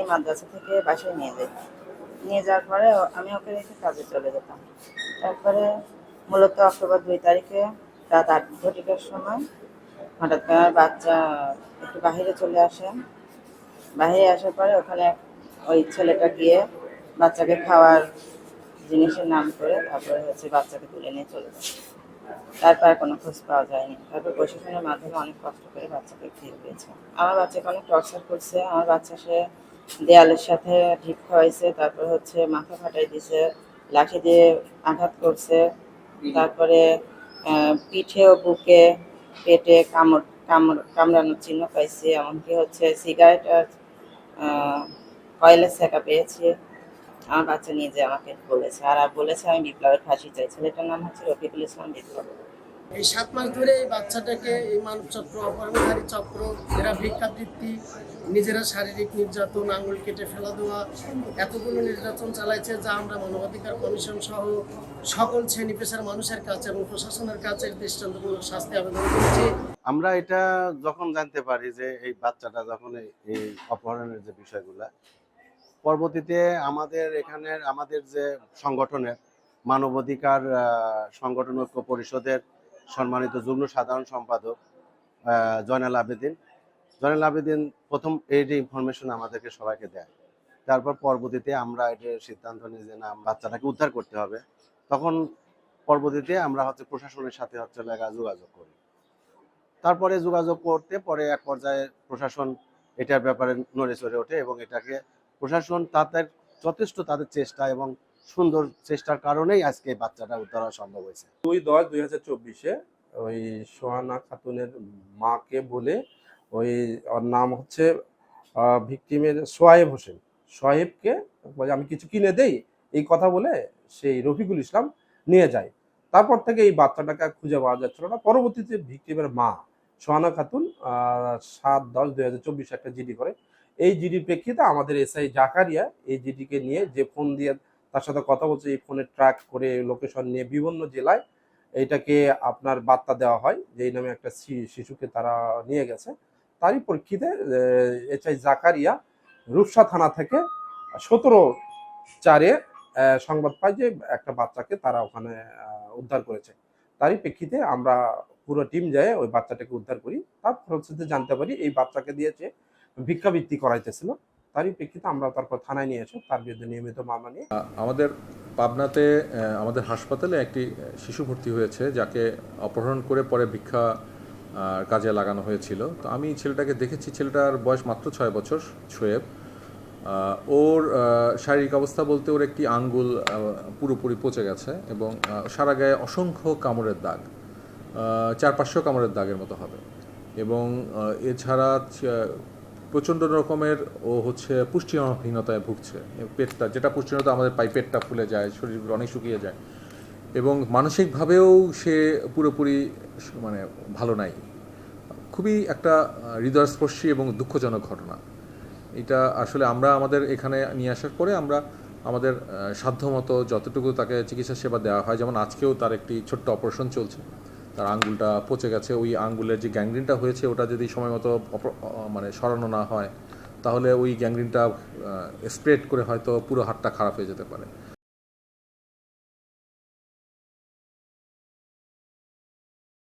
আমি মাদ্রাসা থেকে বাসায় নিয়ে যাই। নিয়ে যাওয়ার পরে আমি ওকে রেখে কাজে চলে যেতাম। তারপরে মূলত অক্টোবর 2 তারিখে রাত 8 ঘটিকার সময় হঠাৎ করে আমার বাচ্চা একটু বাহিরে চলে আসে। বাহিরে আসার পরে ওখানে ওই ছেলেটা গিয়ে বাচ্চাকে খাওয়ার জিনিসের নাম করে তারপরে বাচ্চাকে তুলে নিয়ে চলে যায়। তারপর আর কোনো খোঁজ পাওয়া যায়নি। তারপর প্রশাসনের মাধ্যমে অনেক কষ্ট করে বাচ্চাকে ফিরে পেয়েছে। আমার বাচ্চাকে অনেক টর্চার করছে। আমার বাচ্চা সে দেয়ালের সাথে ঢিপ খাওয়াইছে, তারপর মাথা ফাটাই দিছে, লাঠি দিয়ে আঘাত করছে। তারপরে পিঠে ও বুকে, পেটে কামড়ানোর চিহ্ন পাইছি। এমনকি সিগারেট আর কয়লার ছ্যাঁকা পেয়েছি। আমার বাচ্চা নিজে আমাকে বলেছে। আর বলেছে আমি বিপ্লবের ফাঁসি চাই। ছেলেটার নাম রফিকুল ইসলাম বিপ্লব। এই 7 মাস ধরে এই বাচ্চাটাকে এই মানব চক্র, অপহরণকারী চক্র, এরা ভিক্ষাবৃত্তি, নিজেরা শারীরিক নির্যাতন, আঙুল কেটে ফেলা দেওয়া, এতগুলো নির্যাতন চালাইছে, যা আমরা মানবাধিকার কমিশন সহ সকল শ্রেণী পেশার মানুষের কাছে এবং প্রশাসনের কাছে দৃষ্টান্তমূলক শাস্তি আবেদন করেছি। আমরা এটা যখন জানতে পারি যে এই বাচ্চাটা যখন এই অপহরণের যে বিষয়গুলা, পরবর্তীতে আমাদের যে সংগঠনের মানবাধিকার সংগঠন ঐক্য পরিষদের সম্মানিত যুগ্ম সাধারণ সম্পাদক জয়নাল আবেদিন প্রথম এই যে ইনফরমেশন আমাদেরকে সবাইকে দেয়। তারপর পরবর্তীতে আমরা এটার সিদ্ধান্ত নিই যে না, বাচ্চাটাকে উদ্ধার করতে হবে। তখন পরবর্তীতে আমরা প্রশাসনের সাথে যোগাযোগ করি। তারপরে যোগাযোগ করতে পরে এক পর্যায়ে প্রশাসন এটার ব্যাপারে নড়ে চড়ে ওঠে এবং এটাকে প্রশাসন যথেষ্ট তাদের চেষ্টা এবং সুন্দর চেষ্টার কারণেই আজকে বাচ্চাটা উদ্ধার হওয়া সম্ভব হয়েছে। 2/10/2024 ওই সোহানা খাতুনের মাকে বলে ওই ওর নাম ভিকটিমের সোহেবকে বলে আমি কিছু কিনে দেই, এই কথা বলে সেই রফিকুল ইসলাম নিয়ে যায়। তারপর থেকে এই বাচ্চাটাকে খুঁজে পাওয়া যাচ্ছিল না। পরবর্তীতে ভিকটিমের মা সোহানা খাতুন 7/10/2024 একটা জিডি করে। এই জিডির প্রেক্ষিতে আমাদের এসআই জাকারিয়া এই জিডিকে নিয়ে যে ফোন দিয়ে তার সাথে কথা বলছে, এই ফোনে ট্র্যাক করে লোকেশন নিয়ে বিভিন্ন জেলায় এইটাকে আপনার বার্তা দেওয়া হয় যে এই নামে একটা শিশুকে তারা নিয়ে গেছে। তারই প্রেক্ষিতে এসআই জাকারিয়া রূপসা থানা থেকে 17/4 সংবাদ পাই যে একটা বাচ্চাকে তারা ওখানে উদ্ধার করেছে। তারই প্রেক্ষিতে আমরা পুরো টিম যায় ওই বাচ্চাটাকে উদ্ধার করি। তারপর জানতে পারি এই বাচ্চাকে দিয়েছে ভিক্ষাবৃত্তি করাইতেছিল। তারই প্রেক্ষিতে আমরা তারপর থানায় নিয়ে এসে তার বিরুদ্ধে নিয়মিত মামলা নিয়ে আমাদের পাবনাতে আমাদের হাসপাতালে একটি শিশু ভর্তি হয়েছে, যাকে অপহরণ করে পরে ভিক্ষা কাজে লাগানো হয়েছিল। তো আমি ছেলেটাকে দেখেছি। ছেলেটার বয়স মাত্র 6 বছর, সোয়েব। ওর শারীরিক অবস্থা বলতে ওর একটি আঙ্গুল পুরোপুরি পচে গেছে এবং সারা গায়ে অসংখ্য কামড়ের দাগ, 400-500 কামড়ের দাগের মতো হবে। এবং এছাড়া প্রচণ্ড রকমের ও পুষ্টিহীনতায় ভুগছে। পেটটা, যেটা পুষ্টিহীনতা আমাদের পাই, পেটটা ফুলে যায়, শরীরগুলো অনেক শুকিয়ে যায় এবং মানসিকভাবেও সে পুরোপুরি ভালো নাই। খুবই একটা হৃদয়স্পর্শী এবং দুঃখজনক ঘটনা। এটা আসলে আমরা আমাদের এখানে নিয়ে আসার পরে আমরা আমাদের সাধ্যমতো যতটুকু তাকে চিকিৎসা সেবা দেওয়া হয়, যেমন আজকেও তার একটি ছোট্ট অপারেশন চলছে। তার আঙ্গুলটা পচে গেছে। ওই আঙ্গুলের যে গ্যাংগ্রিনটা হয়েছে ওটা যদি সময় মতো সরানো না হয় তাহলে ওই গ্যাংগ্রিনটা স্প্রেড করে হয়তো পুরো হাতটা খারাপ হয়ে যেতে পারে।